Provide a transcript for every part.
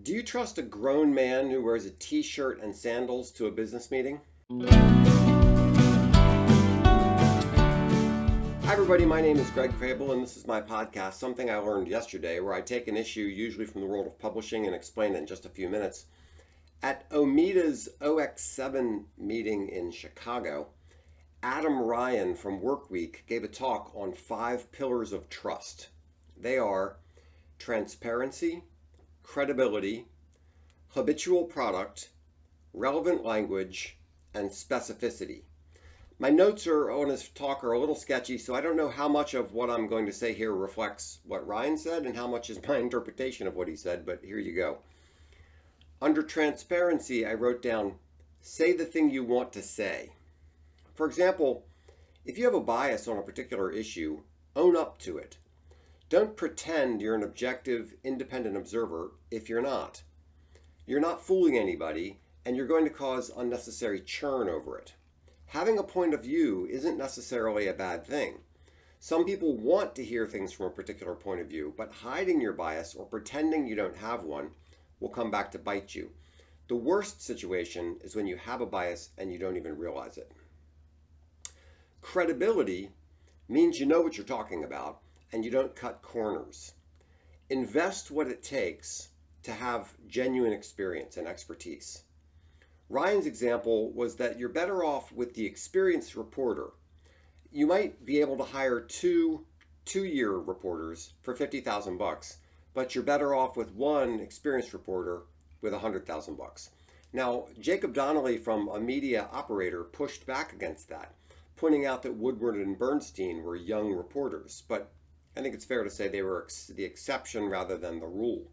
Do you trust a grown man who wears a t-shirt and sandals to a business meeting? Hi everybody, my name is Greg Crable and this is my podcast, Something I Learned Yesterday, where I take an issue usually from the world of publishing and explain it in just a few minutes. At Omeda's OX7 meeting in Chicago, Adam Ryan from Workweek gave a talk on 5 pillars of trust. They are transparency, credibility, habitual product, relevant language, and specificity. My notes on his talk are a little sketchy, so I don't know how much of what I'm going to say here reflects what Ryan said and how much is my interpretation of what he said, but here you go. Under transparency, I wrote down, say the thing you want to say. For example, if you have a bias on a particular issue, own up to it. Don't pretend you're an objective, independent observer if you're not. You're not fooling anybody, and you're going to cause unnecessary churn over it. Having a point of view isn't necessarily a bad thing. Some people want to hear things from a particular point of view, but hiding your bias or pretending you don't have one will come back to bite you. The worst situation is when you have a bias and you don't even realize it. Credibility means you know what you're talking about and you don't cut corners. Invest what it takes to have genuine experience and expertise. Ryan's example was that you're better off with the experienced reporter. You might be able to hire two-year reporters for $50,000, but you're better off with one experienced reporter with $100,000. Now, Jacob Donnelly from A Media Operator pushed back against that, pointing out that Woodward and Bernstein were young reporters, but I think it's fair to say they were the exception rather than the rule.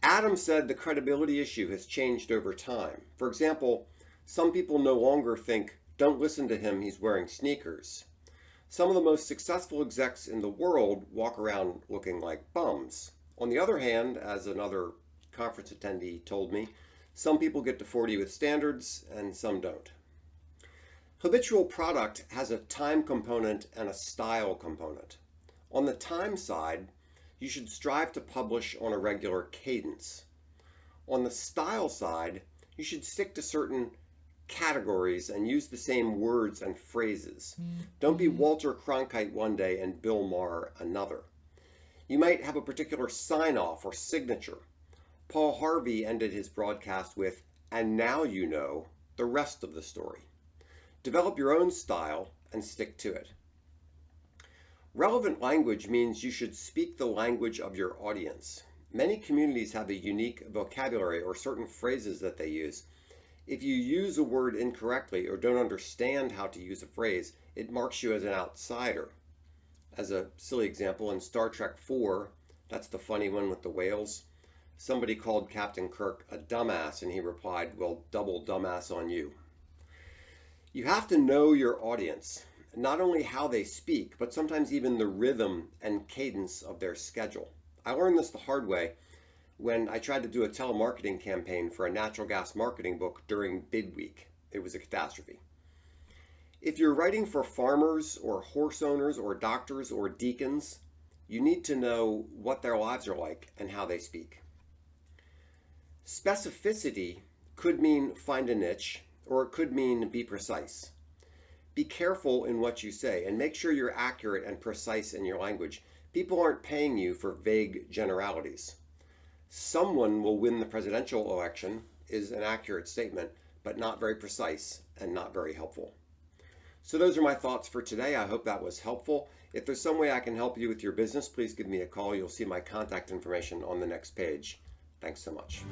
Adam said the credibility issue has changed over time. For example, some people no longer think, don't listen to him, he's wearing sneakers. Some of the most successful execs in the world walk around looking like bums. On the other hand, as another conference attendee told me, some people get to 40 with standards and some don't. Habitual product has a time component and a style component. On the time side, you should strive to publish on a regular cadence. On the style side, you should stick to certain categories and use the same words and phrases. Don't be Walter Cronkite one day and Bill Maher another. You might have a particular sign-off or signature. Paul Harvey ended his broadcast with, "And now you know the rest of the story." Develop your own style and stick to it. Relevant language means you should speak the language of your audience. Many communities have a unique vocabulary or certain phrases that they use. If you use a word incorrectly or don't understand how to use a phrase, it marks you as an outsider. As a silly example, in Star Trek IV, that's the funny one with the whales, somebody called Captain Kirk a dumbass and he replied, "Well, double dumbass on you." You have to know your audience. Not only how they speak, but sometimes even the rhythm and cadence of their schedule. I learned this the hard way when I tried to do a telemarketing campaign for a natural gas marketing book during bid week. It was a catastrophe. If you're writing for farmers or horse owners or doctors or deacons, you need to know what their lives are like and how they speak. Specificity could mean find a niche, or it could mean be precise. Be careful in what you say and make sure you're accurate and precise in your language. People aren't paying you for vague generalities. Someone will win the presidential election is an accurate statement, but not very precise and not very helpful. So those are my thoughts for today. I hope that was helpful. If there's some way I can help you with your business, please give me a call. You'll see my contact information on the next page. Thanks so much.